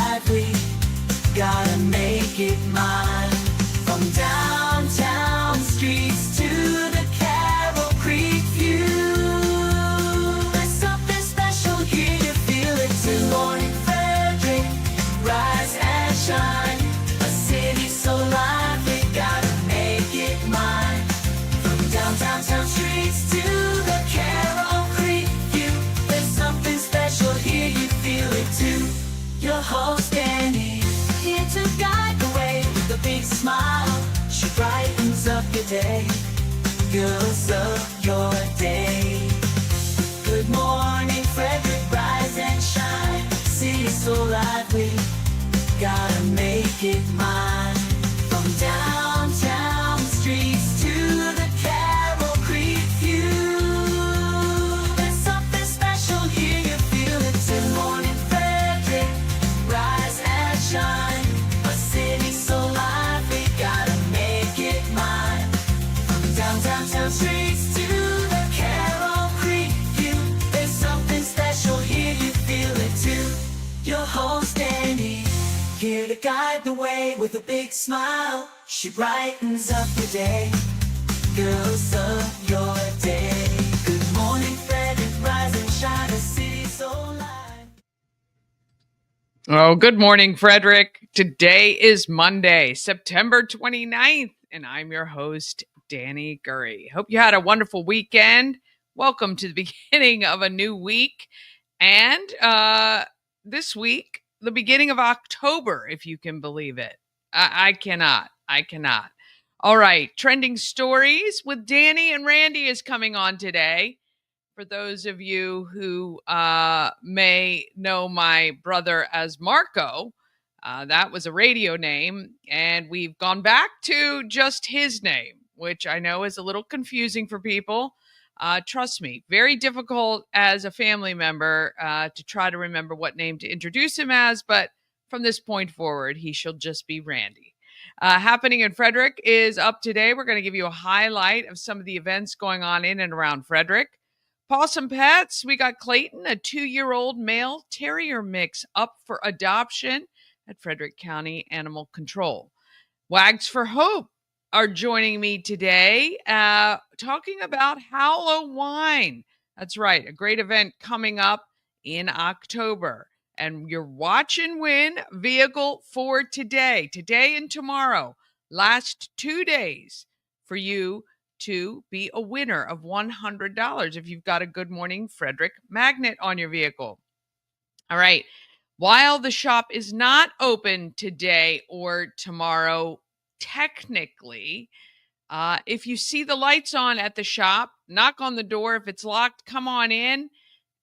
lively, gotta make it mine. From downtown streets to the Carroll Creek view, there's something special here, you feel it too. Morning Frederick, rise and shine. A city so lively, gotta make it mine. From downtown streets to the Carroll Creek view, there's something special here, you feel it too. Your host Dani, here to guide the way with a big smile. She brightens up your day, girls of your day. Good morning Frederick, rise and shine. City so lively, gotta make it mine. From downtown streets to the Carroll Creek view, there's something special here, you feel it too. Morning Frederick, rise and shine. A city so lively, gotta make it mine. From downtown streets to the Carroll Creek view, there's something special here, you feel it too. Your host Dani, here to guide the way with a big smile. She brightens up your day, girls of your day. Good morning Frederick, rise and shine. A city so live. Oh, good morning, Frederick. Today is Monday, September 29th, and I'm your host, Dani Gurrie. Hope you had a wonderful weekend. Welcome to the beginning of a new week. And this week, the beginning of October, if you can believe it. I cannot. All right, trending stories with Dani and Randy is coming on today. For those of you who may know my brother as Marco, that was a radio name, and we've gone back to just his name, which I know is a little confusing for people. Trust me, very difficult as a family member to try to remember what name to introduce him as, but from this point forward, he shall just be Randy. Happening in Frederick is up today. We're going to give you a highlight of some of the events going on in and around Frederick. Pawsome Pets, we got Clayton, a 2-year-old male terrier mix up for adoption at Frederick County Animal Control. Wags for Hope are joining me today talking about HowlOWine. That's right, a great event coming up in October. And your watch and win vehicle for today and tomorrow. Last 2 days for you to be a winner of $100 if you've got a Good Morning Frederick magnet on your vehicle. All right. While the shop is not open today or tomorrow, technically, if you see the lights on at the shop, knock on the door. If it's locked, come on in,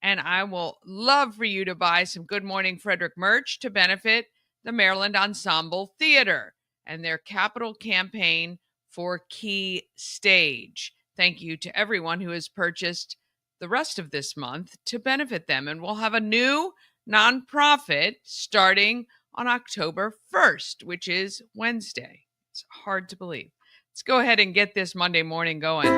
and I will love for you to buy some Good Morning Frederick merch to benefit the Maryland Ensemble Theater and their capital campaign for Key Stage. Thank you to everyone who has purchased the rest of this month to benefit them. And we'll have a new nonprofit starting on October 1st, which is Wednesday. It's hard to believe. Let's go ahead and get this Monday morning going.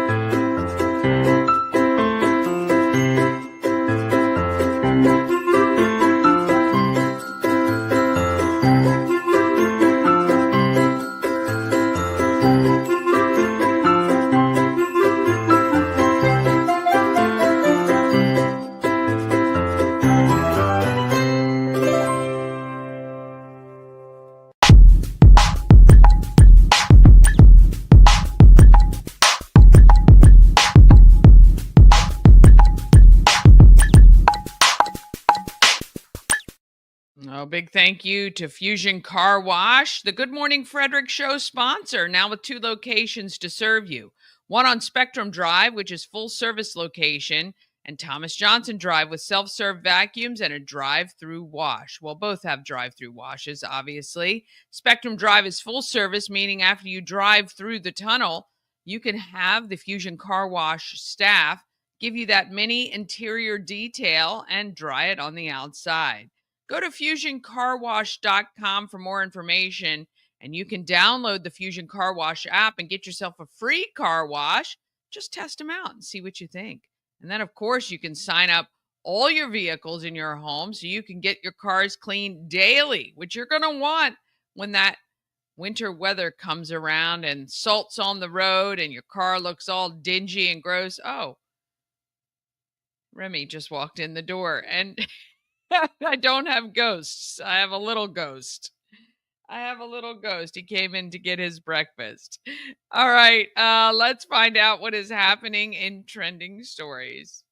Big thank you to Fusion Car Wash, the Good Morning Frederick show sponsor, now with 2 locations to serve you. One on Spectrum Drive, which is full service location, and Thomas Johnson Drive with self-serve vacuums and a drive-through wash. Well, both have drive-through washes, obviously. Spectrum Drive is full service, meaning after you drive through the tunnel, you can have the Fusion Car Wash staff give you that mini interior detail and dry it on the outside. Go to FusionCarWash.com for more information, and you can download the Fusion Car Wash app and get yourself a free car wash. Just test them out and see what you think. And then, of course, you can sign up all your vehicles in your home so you can get your cars cleaned daily, which you're going to want when that winter weather comes around and salt's on the road and your car looks all dingy and gross. Oh, Remy just walked in the door, and I don't have ghosts. I have a little ghost. He came in to get his breakfast. All right, let's find out what is happening in trending stories.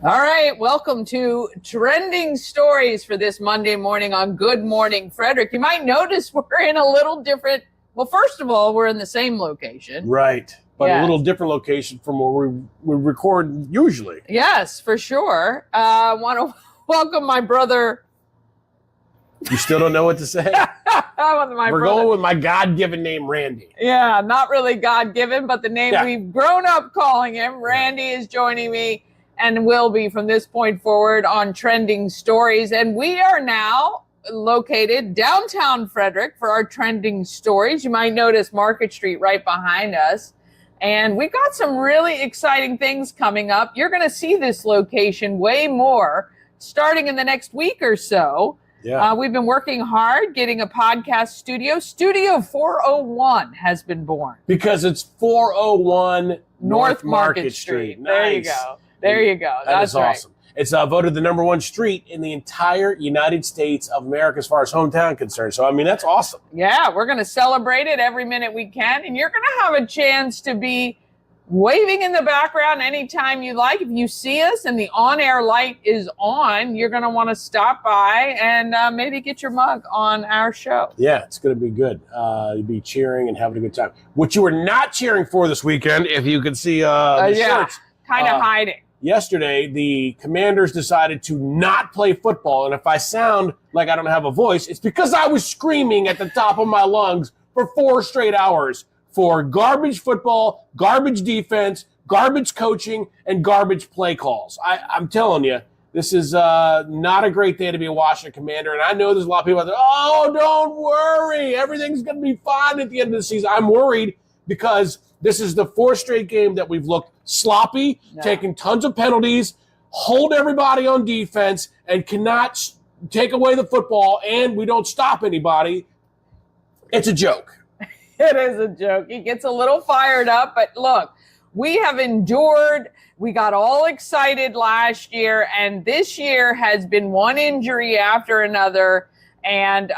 All right, welcome to Trending Stories for this Monday morning on Good Morning Frederick. You might notice we're in a little different, well, first of all, we're in the same location. Right, but Yes. a little different location from where we record usually. Yes, for sure. I want to welcome my brother. You still don't know what to say? We're going with my God-given name, Randy. Yeah, not really God-given, but the name Yeah. we've grown up calling him. Randy is joining me and will be from this point forward on Trending Stories. And we are now located downtown Frederick for our Trending Stories. You might notice Market Street right behind us. And we've got some really exciting things coming up. You're going to see this location way more starting in the next week or so. Yeah. We've been working hard getting a podcast studio. Studio 401 has been born. Because it's 401 North Market Street. There you Nice. go. There you go. That That's is awesome. It's voted the number one street in the entire United States of America as far as hometown concerned. So, I mean, that's awesome. Yeah, we're going to celebrate it every minute we can. And you're going to have a chance to be waving in the background anytime you like. If you see us and the on-air light is on, you're going to want to stop by and maybe get your mug on our show. Yeah, it's going to be good. You'll be cheering and having a good time. What you were not cheering for this weekend, if you could see the shirts. Kind of hiding. Yesterday, the Commanders decided to not play football. And if I sound like I don't have a voice, it's because I was screaming at the top of my lungs for 4 straight hours for garbage football, garbage defense, garbage coaching, and garbage play calls. I'm telling you, this is not a great day to be a Washington Commander. And I know there's a lot of people out there, oh, don't worry. Everything's going to be fine at the end of the season. I'm worried because this is the 4th straight game that we've looked sloppy, taking tons of penalties, hold everybody on defense, and cannot take away the football, and we don't stop anybody. It's a joke. It is a joke. He gets a little fired up, but look, we have endured. We got all excited last year, and this year has been one injury after another. And,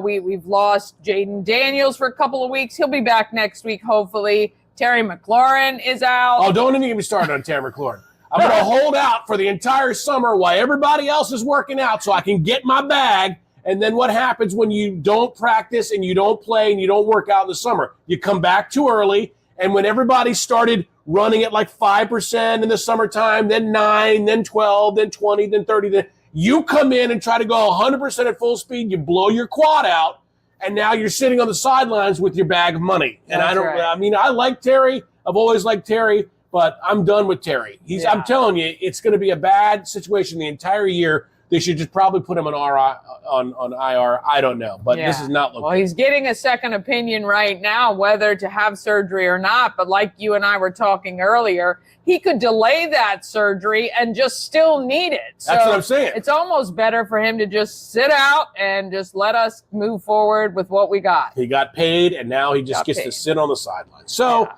we've lost Jaden Daniels for a couple of weeks. He'll be back next week, hopefully. Terry McLaurin is out. Oh, don't even get me started on Terry McLaurin. I'm going to hold out for the entire summer while everybody else is working out so I can get my bag. And then what happens when you don't practice and you don't play and you don't work out in the summer? You come back too early. And when everybody started running at like 5% in the summertime, then 9, then 12, then 20, then 30, then you come in and try to go 100% at full speed. You blow your quad out. And now you're sitting on the sidelines with your bag of money. And I like Terry. I've always liked Terry, but I'm done with Terry. I'm telling you, it's going to be a bad situation the entire year. They should just probably put him on IR. I don't know, but this is not looking. Well, he's getting a second opinion right now, whether to have surgery or not. But like you and I were talking earlier, he could delay that surgery and just still need it. That's what I'm saying. It's almost better for him to just sit out and just let us move forward with what we got. He got paid, and now he just gets to sit on the sidelines. So,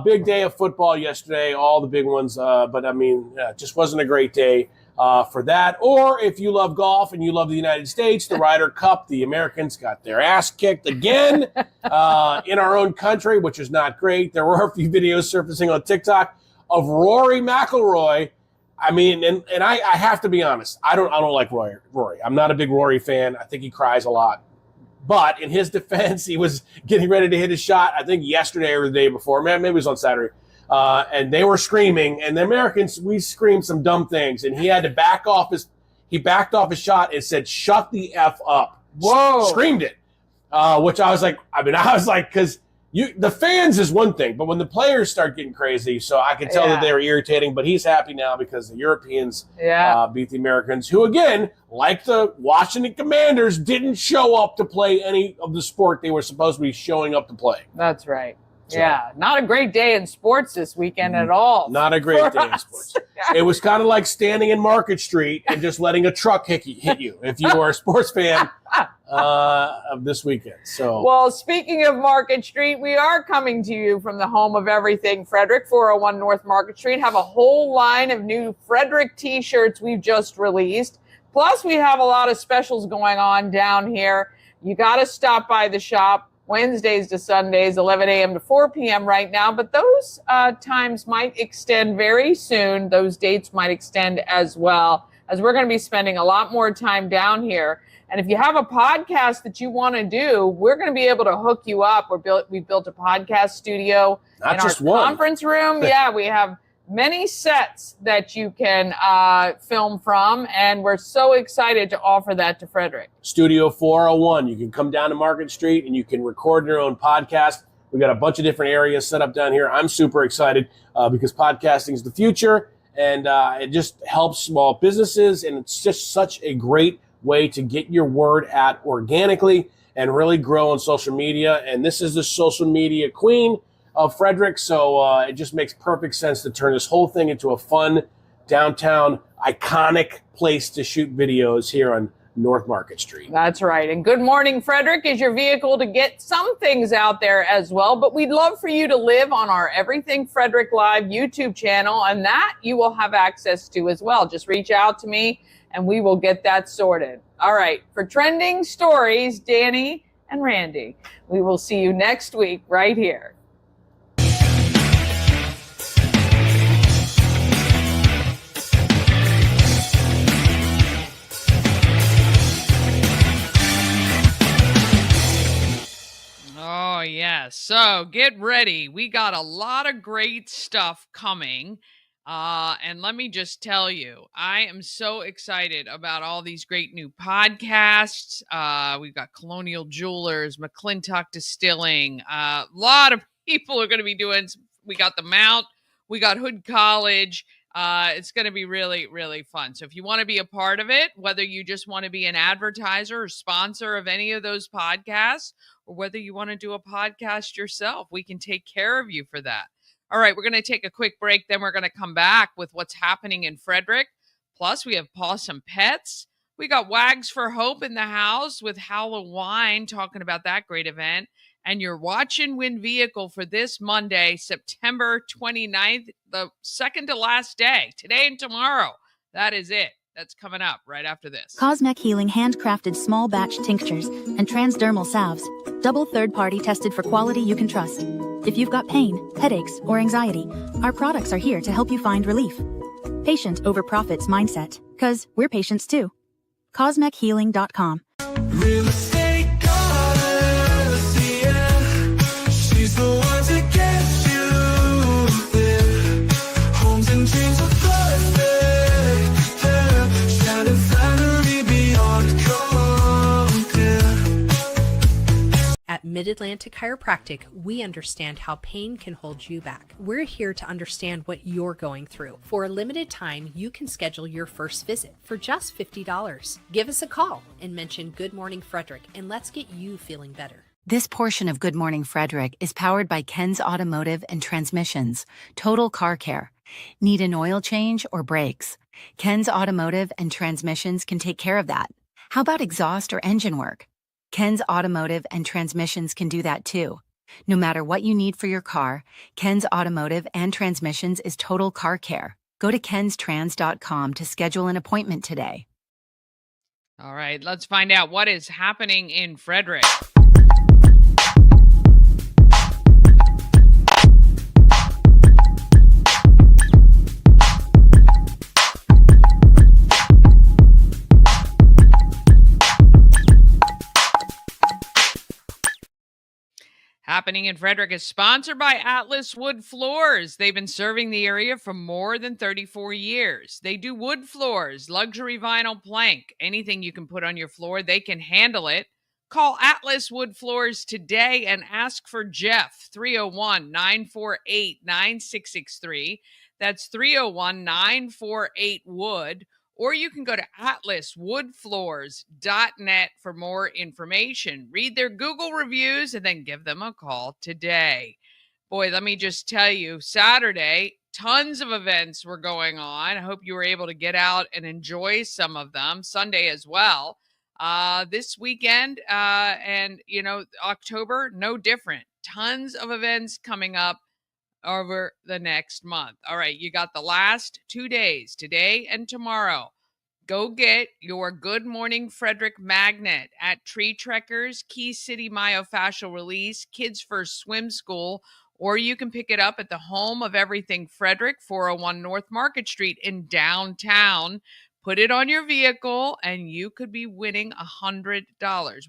big day of football yesterday, all the big ones. But, it just wasn't a great day for that. Or if you love golf and you love the United States, the Ryder Cup, the Americans got their ass kicked again in our own country, which is not great. There were a few videos surfacing on TikTok of Rory McIlroy. And I have to be honest. I don't like Rory. I'm not a big Rory fan. I think he cries a lot. But in his defense, he was getting ready to hit his shot, I think yesterday or the day before. Maybe it was on Saturday. And they were screaming. And the Americans, we screamed some dumb things. And he had to backed off his shot and said, "Shut the F up." Whoa. Screamed it. Which I was like, because The fans is one thing, but when the players start getting crazy, so I can tell that they were irritating, but he's happy now because the Europeans beat the Americans, who, again, like the Washington Commanders, didn't show up to play any of the sport they were supposed to be showing up to play. That's right. So, yeah, not a great day in sports this weekend at all. Not a great day in sports. It was kind of like standing in Market Street and just letting a truck hit you if you are a sports fan of this weekend. So, well, speaking of Market Street, we are coming to you from the home of everything Frederick, 401 North Market Street. Have a whole line of new Frederick t-shirts we've just released. Plus, we have a lot of specials going on down here. You got to stop by the shop. Wednesdays to Sundays, 11 a.m. to 4 p.m. right now, but those times might extend very soon. Those dates might extend as well, as we're going to be spending a lot more time down here. And if you have a podcast that you want to do, we're going to be able to hook you up. We built a podcast studio in our conference room. Yeah, we have many sets that you can film from, and we're so excited to offer that to Frederick. Studio 401. You can come down to Market Street and you can record your own podcast. We've got a bunch of different areas set up down here. I'm super excited because podcasting is the future, and it just helps small businesses, and it's just such a great way to get your word out organically and really grow on social media. And this is the social media queen of Frederick, so it just makes perfect sense to turn this whole thing into a fun, downtown, iconic place to shoot videos here on North Market Street. That's right. And Good Morning Frederick is your vehicle to get some things out there as well, but we'd love for you to live on our Everything Frederick Live YouTube channel, and that you will have access to as well. Just reach out to me, and we will get that sorted. All right. For Trending Stories, Dani and Randy, we will see you next week right here. Oh, yeah. So get ready. We got a lot of great stuff coming. And let me just tell you, I am so excited about all these great new podcasts. We've got Colonial Jewelers, McClintock Distilling. A lot of people are going to be doing. We got The Mount. We got Hood College. It's going to be really, really fun. So if you want to be a part of it, whether you just want to be an advertiser or sponsor of any of those podcasts, or whether you want to do a podcast yourself, we can take care of you for that. All right, we're going to take a quick break. Then we're going to come back with what's happening in Frederick. Plus, we have Pawsome Pets. We got Wags for Hope in the house with HowlOWine talking about that great event. And your Watch and Win vehicle for this Monday, September 29th, the second to last day, today and tomorrow. That is it. That's coming up right after this. Cosmic Healing handcrafted small batch tinctures and transdermal salves. Double third-party tested for quality you can trust. If you've got pain, headaches, or anxiety, our products are here to help you find relief. Patient over profits mindset, 'cause we're patients too. CosmicHealing.com. Real estate goddess, yeah. She's the one to get you there. Homes and dreams are perfect, yeah. Shannon Flannery beyond compare. At Mid-Atlantic Chiropractic, we understand how pain can hold you back. We're here to understand what you're going through. For a limited time, you can schedule your first visit for just $50. Give us a call and mention Good Morning Frederick, and let's get you feeling better. This portion of Good Morning Frederick is powered by Ken's Automotive and Transmissions, Total Car Care. Need an oil change or brakes? Ken's Automotive and Transmissions can take care of that. How about exhaust or engine work? Ken's Automotive and Transmissions can do that too. No matter what you need for your car, Ken's Automotive and Transmissions is Total Car Care. Go to kenstrans.com to schedule an appointment today. All right, let's find out what is happening in Frederick. Happening in Frederick is sponsored by Atlas Wood Floors. They've been serving the area for more than 34 years. They do wood floors, luxury vinyl plank, anything you can put on your floor, they can handle it. Call Atlas Wood Floors today and ask for Jeff, 301-948-9663. That's 301-948-WOOD. Or you can go to atlaswoodfloors.net for more information. Read their Google reviews and then give them a call today. Boy, let me just tell you, Saturday, tons of events were going on. I hope you were able to get out and enjoy some of them. Sunday as well. This weekend and, October, no different. Tons of events coming up over the next month. All right, you got the last 2 days, today and tomorrow. Go get your Good Morning Frederick magnet at Tree Trekkers, Key City Myofascial Release, Kids First Swim School, or you can pick it up at the home of everything Frederick, 401 North Market Street in downtown. Put it on your vehicle and you could be winning $100.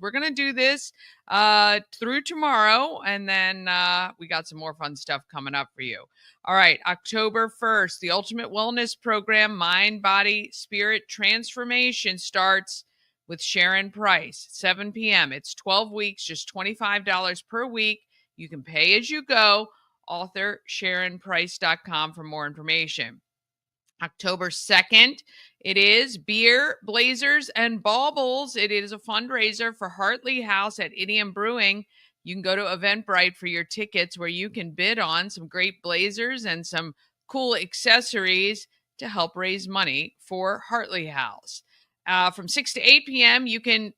We're going to do this through tomorrow, and then we got some more fun stuff coming up for you. All right, October 1st, the Ultimate Wellness Program, Mind, Body, Spirit Transformation starts with Sharon Price, 7 p.m. It's 12 weeks, just $25 per week. You can pay as you go. Author SharonPrice.com for more information. October 2nd, it is Beer, Blazers, and Baubles. It is a fundraiser for Hartley House at Idiom Brewing. You can go to Eventbrite for your tickets where you can bid on some great blazers and some cool accessories to help raise money for Hartley House. From 6 to 8 p.m., you can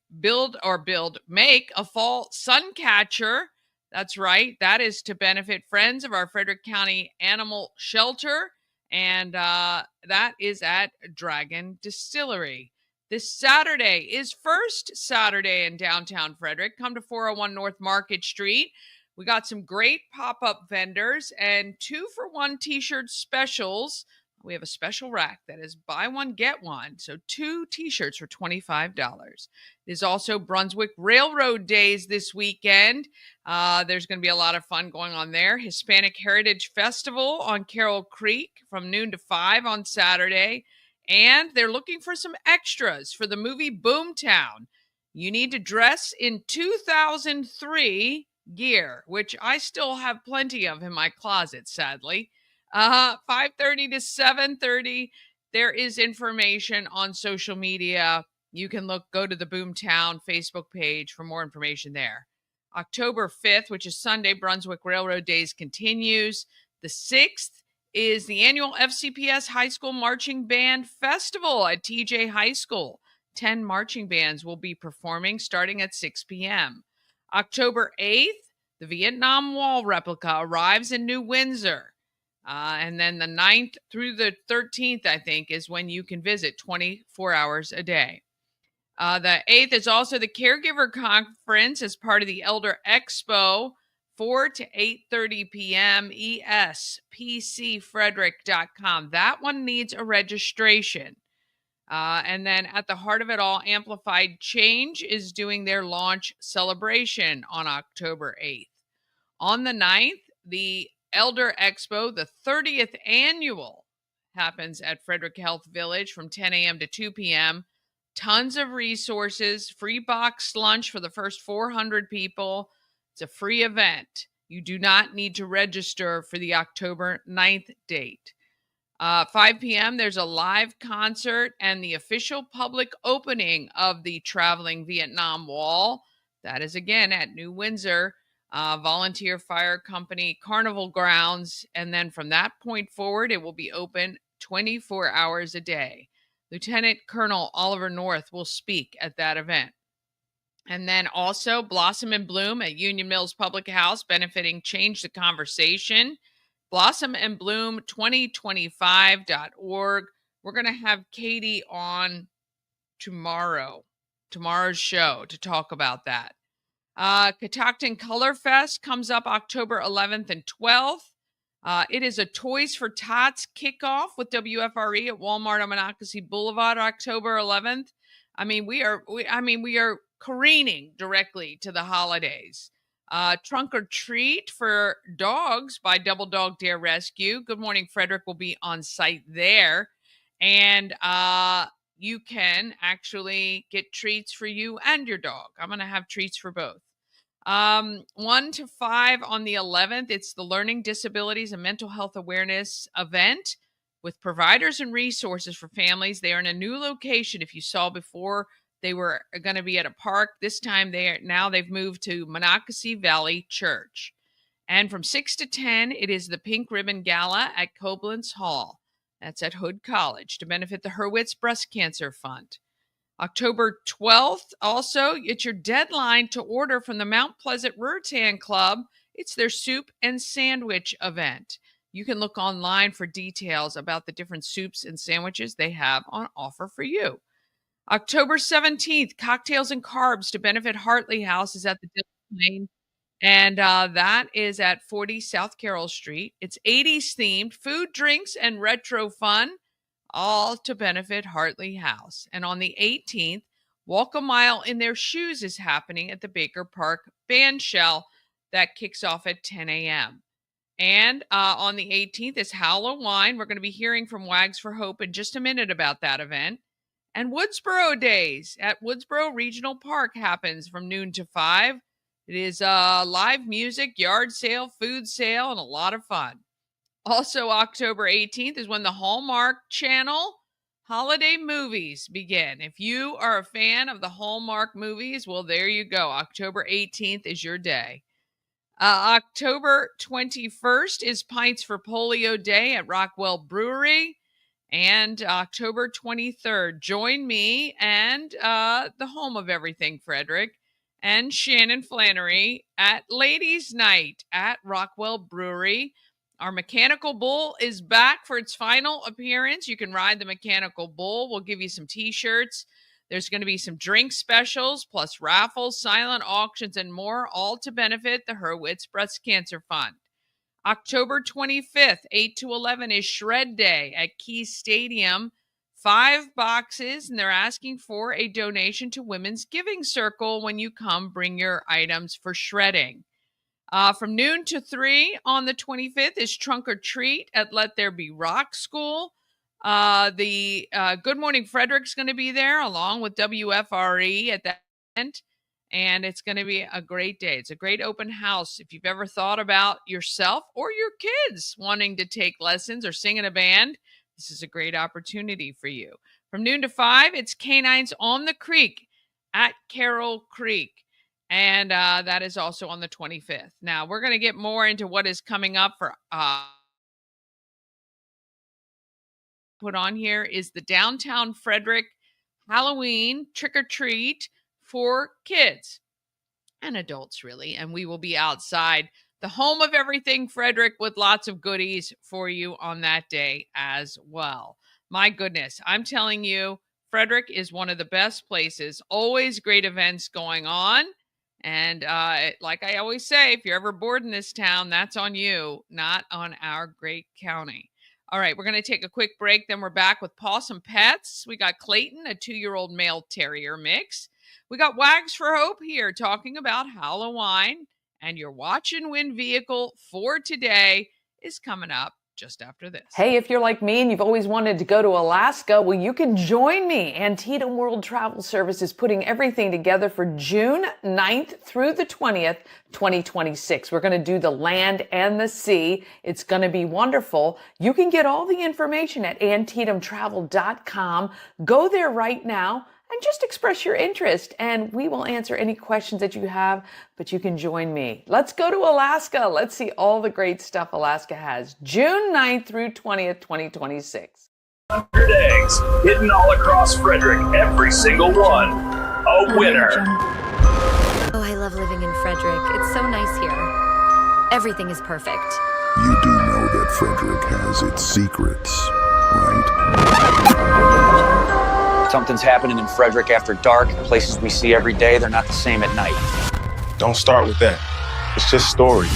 make a fall sun catcher. That's right. That is to benefit friends of our Frederick County Animal Shelter. And that is at Dragon Distillery. This Saturday is First Saturday in downtown Frederick. Come to 401 North Market Street. We got some great pop-up vendors and 2-for-1 t-shirt specials. We have a special rack that is buy one, get one. So 2 t-shirts for $25. There's also Brunswick Railroad Days this weekend. There's going to be a lot of fun going on there. Hispanic Heritage Festival on Carroll Creek from noon to 5 on Saturday. And they're looking for some extras for the movie Boomtown. You need to dress in 2003 gear, which I still have plenty of in my closet, sadly. 5:30 to 7:30. There is information on social media. You can go to the Boomtown Facebook page for more information there. October 5th, which is Sunday, Brunswick Railroad Days continues. The 6th is the annual FCPS High School Marching Band Festival at TJ High School. 10 marching bands will be performing starting at 6 p.m. October 8th, the Vietnam Wall replica arrives in New Windsor. And then the 9th through the 13th, I think, is when you can visit 24 hours a day. The 8th is also the Caregiver Conference as part of the Elder Expo, 4 to 8:30 p.m. espcfrederick.com. That one needs a registration. And then at the heart of it all, Amplified Change is doing their launch celebration on October 8th. On the 9th, the Elder Expo, the 30th annual, happens at Frederick Health Village from 10 a.m. to 2 p.m. Tons of resources, free boxed lunch for the first 400 people. It's a free event. You do not need to register for the October 9th date. 5 p.m., there's a live concert and the official public opening of the Traveling Vietnam Wall. That is, again, at New Windsor. Volunteer Fire Company Carnival Grounds, and then from that point forward, it will be open 24 hours a day. Lieutenant Colonel Oliver North will speak at that event. And then also Blossom and Bloom at Union Mills Public House, benefiting Change the Conversation. blossomandbloom2025.org. We're going to have Katie on tomorrow's show to talk about that. Catoctin Color Fest comes up October 11th and 12th. It is a Toys for Tots kickoff with WFRE at Walmart on Monocacy Boulevard, October 11th. We are careening directly to the holidays. Trunk or Treat for Dogs by Double Dog Dare Rescue. Good Morning Frederick will be on site there. And you can actually get treats for you and your dog. I'm going to have treats for both. 1 to 5 on the 11th, it's the Learning Disabilities and Mental Health Awareness event with providers and resources for families. They are in a new location. If you saw before, they were going to be at a park. This time they've moved to Monocacy Valley Church. And from 6 to 10, it is the Pink Ribbon Gala at Koblenz Hall. That's at Hood College to benefit the Hurwitz Breast Cancer Fund. October 12th, also, it's your deadline to order from the Mount Pleasant Rurtan Club. It's their soup and sandwich event. You can look online for details about the different soups and sandwiches they have on offer for you. October 17th, Cocktails and Carbs to benefit Hartley House is at the Lane, and that is at 40 South Carroll Street. It's 80s themed, food, drinks, and retro fun, all to benefit Hartley House. And on the 18th, Walk a Mile in Their Shoes is happening at the Baker Park Band Shell. That kicks off at 10 a.m. And on the 18th is HowlOWine. We're going to be hearing from Wags for Hope in just a minute about that event. And Woodsboro Days at Woodsboro Regional Park happens from noon to 5. It is live music, yard sale, food sale, and a lot of fun. Also, October 18th is when the Hallmark Channel holiday movies begin. If you are a fan of the Hallmark movies, well, there you go. October 18th is your day. October 21st is Pints for Polio Day at Rockwell Brewery. And October 23rd, join me and the home of everything, Frederick, and Shannon Flannery at Ladies' Night at Rockwell Brewery. Our Mechanical Bull is back for its final appearance. You can ride the Mechanical Bull. We'll give you some t-shirts. There's going to be some drink specials, plus raffles, silent auctions, and more, all to benefit the Hurwitz Breast Cancer Fund. October 25th, 8 to 11 is Shred Day at Keys Stadium. 5 boxes, and they're asking for a donation to Women's Giving Circle. When you come, bring your items for shredding. From noon to 3 on the 25th is Trunk or Treat at Let There Be Rock School. The Good Morning Frederick's going to be there along with WFRE at that event. And it's going to be a great day. It's a great open house. If you've ever thought about yourself or your kids wanting to take lessons or sing in a band, this is a great opportunity for you. From noon to 5, it's Canines on the Creek at Carroll Creek. And that is also on the 25th. Now, we're going to get more into what is coming up for put on here is the Downtown Frederick Halloween trick-or-treat for kids and adults, really. And we will be outside the home of everything Frederick with lots of goodies for you on that day as well. My goodness, I'm telling you, Frederick is one of the best places. Always great events going on. And like I always say, if you're ever bored in this town, that's on you, not on our great county. All right, we're going to take a quick break. Then we're back with Pawsome Pets. We got Clayton, a 2-year-old male terrier mix. We got Wags for Hope here talking about HowlOWine. And your watch and win vehicle for today is coming up just after this. Hey, if you're like me and you've always wanted to go to Alaska, well, you can join me. Antietam World Travel Service is putting everything together for June 9th through the 20th, 2026. We're going to do the land and the sea. It's going to be wonderful. You can get all the information at antietamtravel.com. Go there right now and just express your interest, and we will answer any questions that you have, but you can join me. Let's go to Alaska. Let's see all the great stuff Alaska has. June 9th through 20th, 2026. 100 eggs hidden all across Frederick, every single one a winner. Oh, I love living in Frederick. It's so nice here. Everything is perfect. You do know that Frederick has its secrets, right? Something's happening in Frederick after dark. Places we see every day, they're not the same at night. Don't start with that. It's just stories.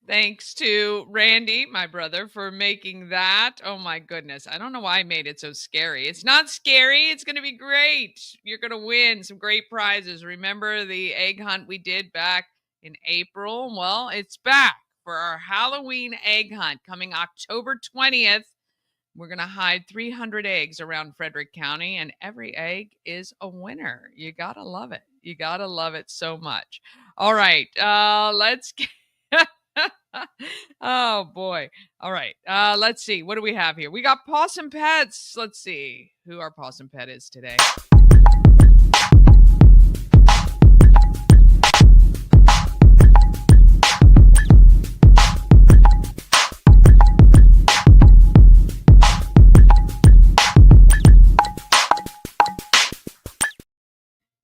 Thanks to Randy, my brother, for making that. Oh my goodness. I don't know why I made it so scary. It's not scary. It's going to be great. You're going to win some great prizes. Remember the egg hunt we did back in April? Well, it's back for our Halloween egg hunt coming October 20th. We're going to hide 300 eggs around Frederick County, and every egg is a winner. You got to love it. You got to love it so much. All right. Let's get... Oh boy. All right. Let's see. What do we have here? We got Pawsome Pets. Let's see who our Pawsome Pet is today.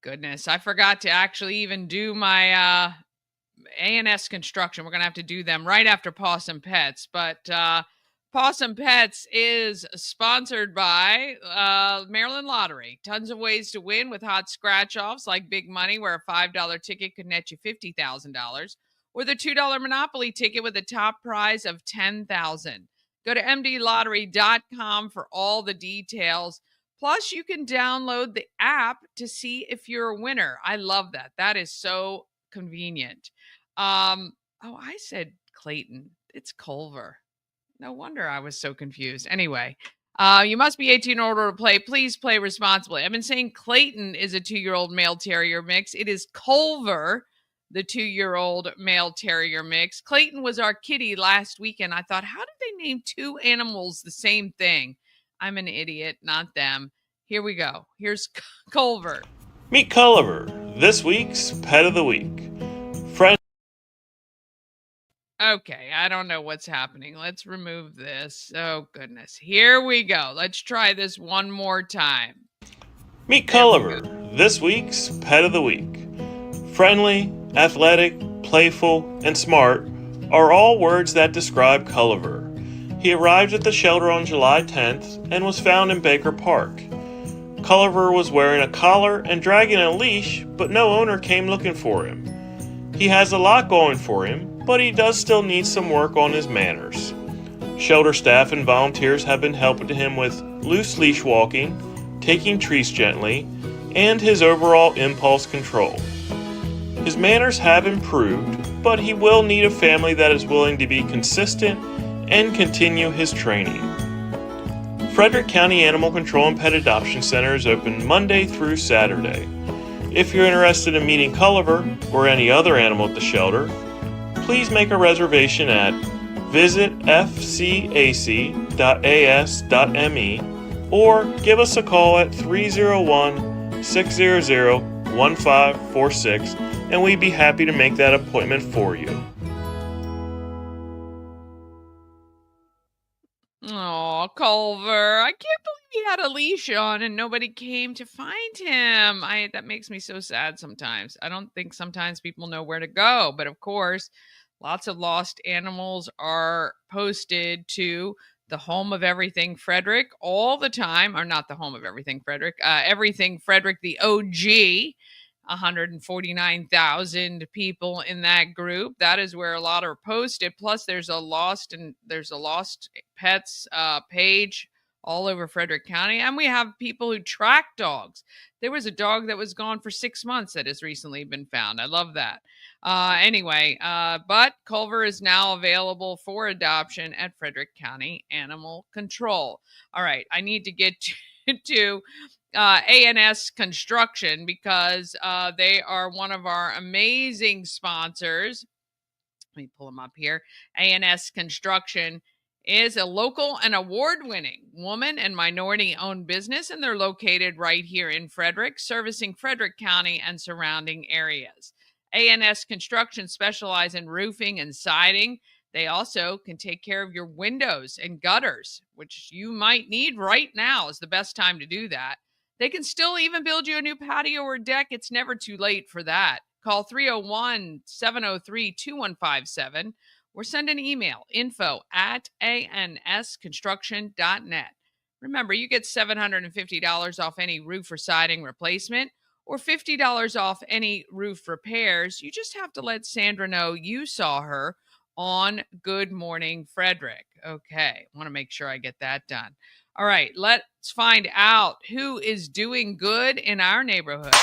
Goodness, I forgot to actually even do my A&S construction. We're going to have to do them right after Pawsome Pets. But Pawsome Pets is sponsored by Maryland Lottery. Tons of ways to win with hot scratch-offs like Big Money, where a $5 ticket could net you $50,000, or the $2 Monopoly ticket with a top prize of $10,000. Go to mdlottery.com for all the details. Plus, you can download the app to see if you're a winner. I love that. That is so convenient. I said Clayton. It's Culver. No wonder I was so confused. Anyway, you must be 18 or older to play. Please play responsibly. I've been saying Clayton is a 2-year-old male terrier mix. It is Culver, the 2-year-old male terrier mix. Clayton was our kitty last weekend. I thought, how did they name 2 animals the same thing? I'm an idiot, not them. Here we go. Here's Culver. Meet Culver, this week's Pet of the Week. Okay, I don't know what's happening. Let's remove this. Oh, goodness. Here we go. Let's try this one more time. Meet Culver, this week's Pet of the Week. Friendly, athletic, playful, and smart are all words that describe Culver. He arrived at the shelter on July 10th and was found in Baker Park. Culver was wearing a collar and dragging a leash, but no owner came looking for him. He has a lot going for him, but he does still need some work on his manners. Shelter staff and volunteers have been helping him with loose leash walking, taking treats gently, and his overall impulse control. His manners have improved, but he will need a family that is willing to be consistent and continue his training. Frederick County Animal Control and Pet Adoption Center is open Monday through Saturday. If you're interested in meeting Culver or any other animal at the shelter, please make a reservation at visitfcac.as.me or give us a call at 301-600-1546 and we'd be happy to make that appointment for you. Oh, Culver. I can't believe he had a leash on and nobody came to find him. That makes me so sad sometimes. I don't think sometimes people know where to go. But of course, lots of lost animals are posted to the Home of Everything Frederick all the time. Or not the Home of Everything Frederick. Everything Frederick, the OG. 149,000 people in that group. That is where a lot are posted. Plus, there's a lost pets page all over Frederick County, and we have people who track dogs. There was a dog that was gone for 6 months that has recently been found. I love that. But Culver is now available for adoption at Frederick County Animal Control. All right, I need to get to A&S Construction because they are one of our amazing sponsors. Let me pull them up here. A&S Construction is a local and award-winning woman and minority-owned business, and they're located right here in Frederick, servicing Frederick County and surrounding areas. A&S Construction specializes in roofing and siding. They also can take care of your windows and gutters, which you might need right now is the best time to do that. They can still even build you a new patio or deck. It's never too late for that. Call 301-703-2157 or send an email, info@ansconstruction.net. Remember, you get $750 off any roof or siding replacement or $50 off any roof repairs. You just have to let Sandra know you saw her on Good Morning Frederick. Okay, I want to make sure I get that done. All right, let's find out who is doing good in our neighborhood.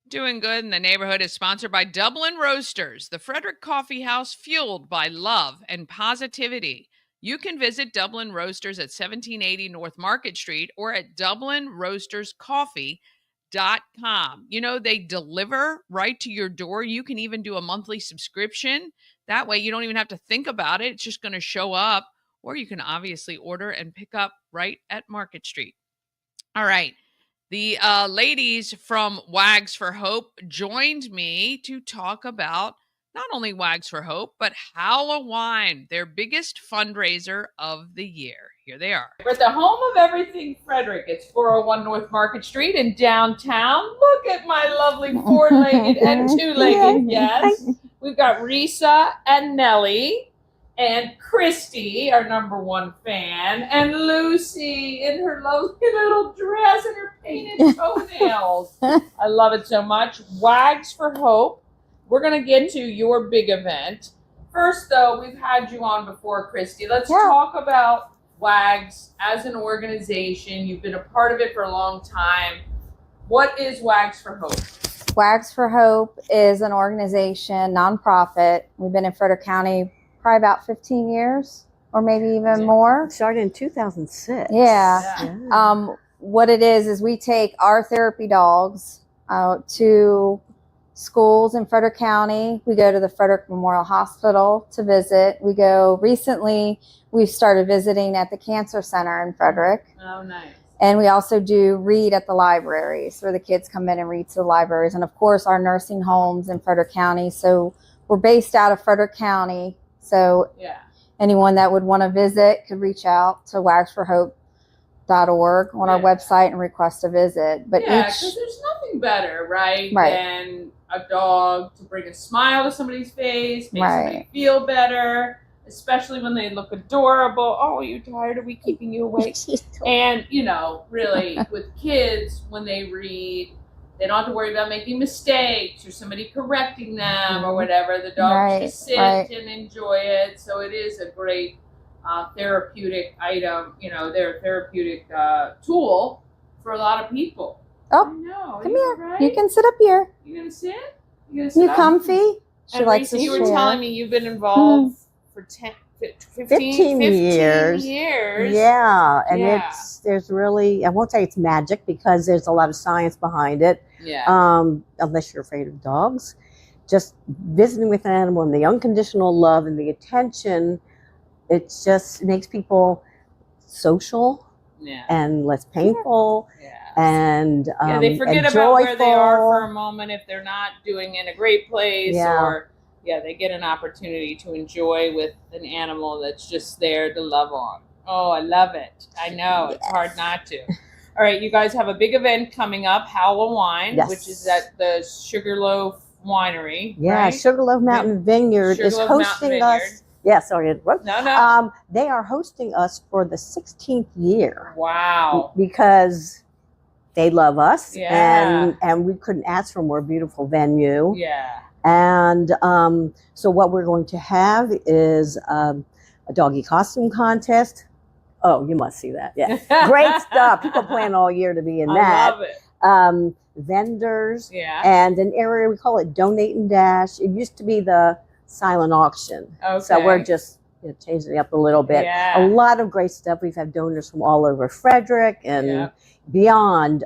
Doing Good in the Neighborhood is sponsored by Dublin Roasters, the Frederick Coffee House fueled by love and positivity. You can visit Dublin Roasters at 1780 North Market Street or at DublinRoastersCoffee.com. You know, they deliver right to your door. You can even do a monthly subscription. That way you don't even have to think about it. It's just going to show up, or you can obviously order and pick up right at Market Street. All right. The ladies from Wags for Hope joined me to talk about not only Wags for Hope, but HowlOWine, their biggest fundraiser of the year. Here they are. We're at the home of everything Frederick. It's 401 North Market Street in downtown. Look at my lovely four-legged and two-legged guests. We've got Risa and Nellie. And Kristi, our number one fan, and Lucy in her lovely little dress and her painted toenails. I love it so much. Wags for Hope. We're going to get to your big event. First, though, we've had you on before, Kristi. Let's talk about Wags as an organization. You've been a part of it for a long time. What is Wags for Hope? Wags for Hope is an organization, nonprofit. We've been in Frederick County probably about 15 years or maybe even more. Started in 2006. Yeah. What it is we take our therapy dogs to schools in Frederick County. We go to the Frederick Memorial Hospital to visit. Recently, we've started visiting at the Cancer Center in Frederick. Oh, nice. And we also do read at the libraries where the kids come in and read to the libraries. And of course, our nursing homes in Frederick County. So we're based out of Frederick County. So anyone that would want to visit could reach out to wagsforhope.org on our website and request a visit. But because there's nothing better, right, than a dog to bring a smile to somebody's face, make somebody feel better, especially when they look adorable. Oh, are you tired? Are we keeping you awake? And, you know, really, with kids, when they read, they don't have to worry about making mistakes or somebody correcting them or whatever. The dogs just sit and enjoy it. So it is a great therapeutic item. You know, they're a therapeutic tool for a lot of people. Oh, come here. Right? You can sit up here. You gonna sit? You gonna sit You up? She and likes Risa, to you were share. telling me you've been involved for 15 years. Yeah, and there's really, I won't say it's magic because there's a lot of science behind it. Yeah. Unless you're afraid of dogs. Just visiting with an animal and the unconditional love and the attention, it just makes people social and less painful. And they forget about where they are for a moment if they're not doing in a great place or they get an opportunity to enjoy with an animal that's just there to love on. Oh, I love it. I know. It's hard not to. All right, you guys have a big event coming up, HowlOWine, which is at the Sugarloaf Winery. Yeah, right? Sugarloaf Mountain Vineyard is hosting us. Yeah, sorry. No. They are hosting us for the 16th year. Wow. Because they love us. Yeah. And we couldn't ask for a more beautiful venue. Yeah. And so what we're going to have is a doggy costume contest. Oh, you must see that. Yeah. Great stuff. People plan all year to be in that. I love it. Vendors. And an area, we call it Donate and Dash. It used to be the silent auction. Okay. So we're just changing it up a little bit. Yeah. A lot of great stuff. We've had donors from all over Frederick and beyond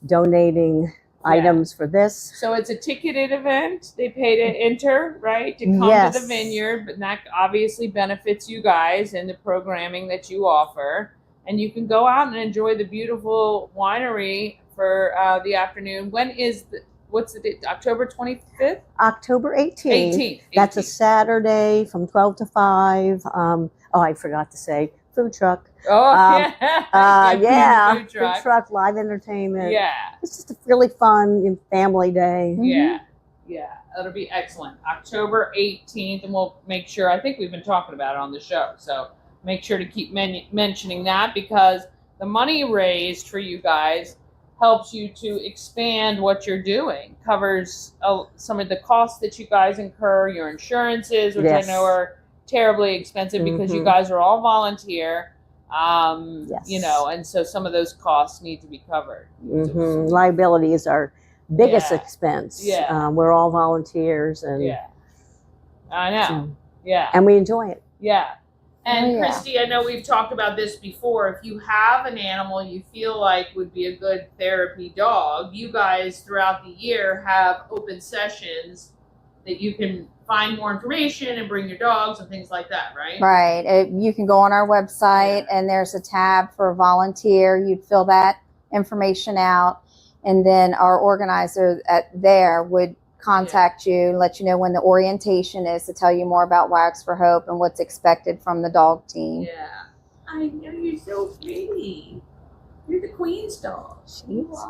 donating items for this. So it's a ticketed event. They pay to enter, right? To come to the vineyard, but that obviously benefits you guys and the programming that you offer. And you can go out and enjoy the beautiful winery for the afternoon. When is what's the date? October 25th? October 18th. That's a Saturday from 12 to 5. I forgot to say, food truck. Oh, food truck, live entertainment. Yeah. It's just a really fun family day. Yeah. Yeah, that'll be excellent. October 18th, and we'll make sure, I think we've been talking about it on the show, so make sure to keep mentioning that, because the money raised for you guys helps you to expand what you're doing, covers some of the costs that you guys incur, your insurances, which I know are terribly expensive because you guys are all volunteer. And so some of those costs need to be covered. Liability is our biggest expense. We're all volunteers, and I know. And we enjoy it. And Kristi, I know we've talked about this before. If you have an animal you feel like would be a good therapy dog, you guys throughout the year have open sessions that you can find more information and bring your dogs and things like that, right? Right. You can go on our website and there's a tab for volunteer. You'd fill that information out, and then our organizer there would contact you, let you know when the orientation is, to tell you more about Wags for Hope and what's expected from the dog team. I know, you're so pretty. You're the queen's dog. She is.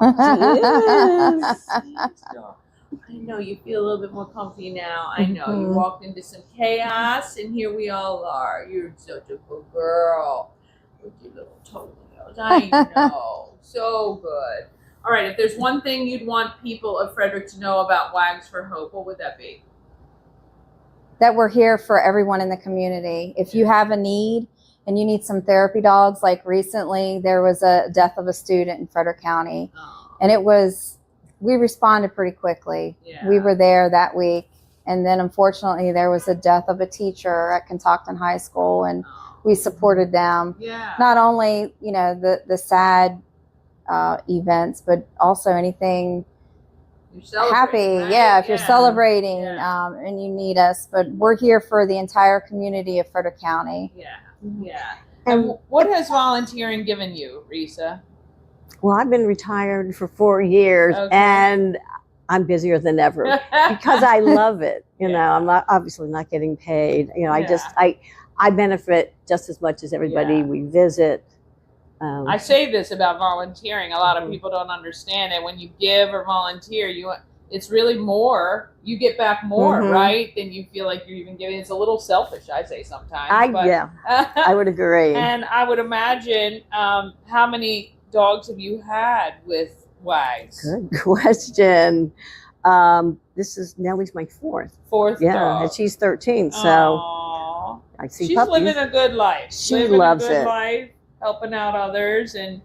I know, you feel a little bit more comfy now. I know, you walked into some chaos, and here we all are. You're such a good girl with your little toenails. I know, so good. All right, if there's one thing you'd want people of Frederick to know about Wags for Hope, what would that be? That we're here for everyone in the community. If you have a need and you need some therapy dogs, like recently there was a death of a student in Frederick County, and we responded pretty quickly. We were there that week, and then unfortunately there was a death of a teacher at Kentucky High School, and we supported them. Not only, the sad events, but also anything happy. Right? If you're celebrating and you need us, but we're here for the entire community of Frederick County. And what has volunteering given you, Risa? Well, I've been retired for 4 years, and I'm busier than ever because I love it. I'm obviously not getting paid. I benefit just as much as everybody we visit. I say this about volunteering. A lot of people don't understand it. When you give or volunteer, it's really more. You get back more, right, than you feel like you're even giving. It's a little selfish, I say sometimes. I would agree. And I would imagine, how many dogs have you had with Wags? Good question. This is Nellie's my fourth. Fourth dog. And she's 13. So I see she's puppies. living a good life. She loves a good it. life, helping out others and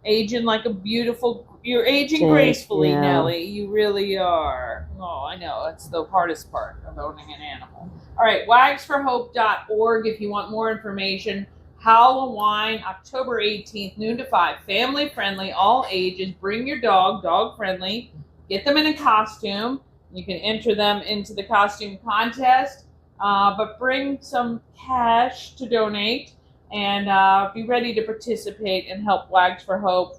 aging like a beautiful. You're aging gracefully, Nellie. You really are. Oh, I know. That's the hardest part of owning an animal. All right, wagsforhope.org if you want more information. HowlOWine, October 18th, noon to 5. Family friendly, all ages. Bring your dog friendly. Get them in a costume. You can enter them into the costume contest, but bring some cash to donate and be ready to participate and help Wags for Hope.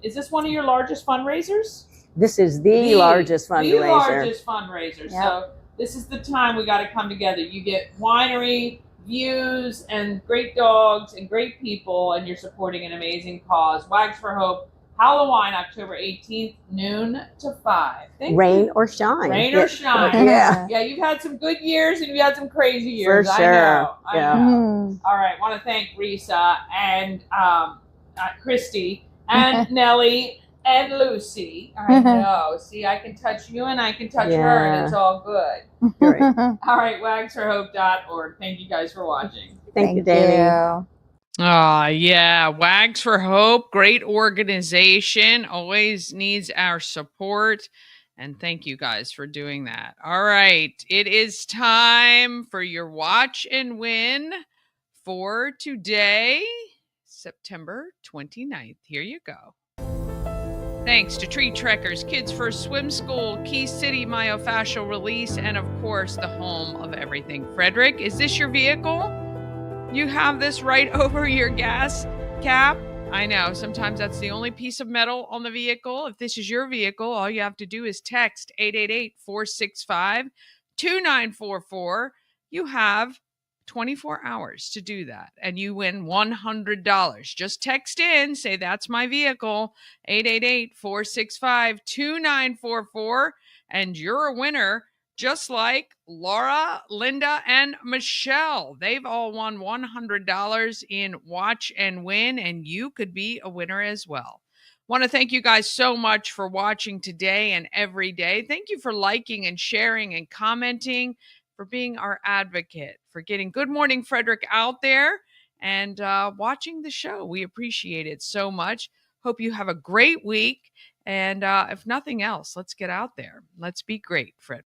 Is this one of your largest fundraisers? This is the largest fundraiser. The largest fundraiser. Yep. So this is the time we got to come together. You get winery, views, and great dogs and great people, and you're supporting an amazing cause. Wags for Hope, HowlOWine, October 18th, noon to 5. Rain or shine. Rain or shine. Yeah. Yeah, you've had some good years and you've had some crazy years. For sure. I know. All right, want to thank Risa and Kristi and Nellie and Lucy. I know. See, I can touch you and I can touch her, and it's all good. Great. All right, wagsforhope.org. Thank you guys for watching. Thank you, Dani. Wags for Hope, great organization, always needs our support. And thank you guys for doing that. All right, it is time for your watch and win for today, September 29th. Here you go. Thanks to Tree Trekkers, Kids First Swim School, Key City Myofascial Release, and of course, the home of everything Frederick. Is this your vehicle? You have this right over your gas cap? I know, sometimes that's the only piece of metal on the vehicle. If this is your vehicle, all you have to do is text 888-465-2944. You have 24 hours to do that, and you win $100. Just text in, say that's my vehicle, 888-465-2944, And you're a winner, just like Laura, Linda, and Michelle. They've all won $100 in Watch and Win, and you could be a winner as well. Want to thank you guys so much for watching today and every day. Thank you for liking and sharing and commenting, for being our advocate, for getting Good Morning Frederick out there and watching the show. We appreciate it so much. Hope you have a great week. And if nothing else, let's get out there. Let's be great, Fred.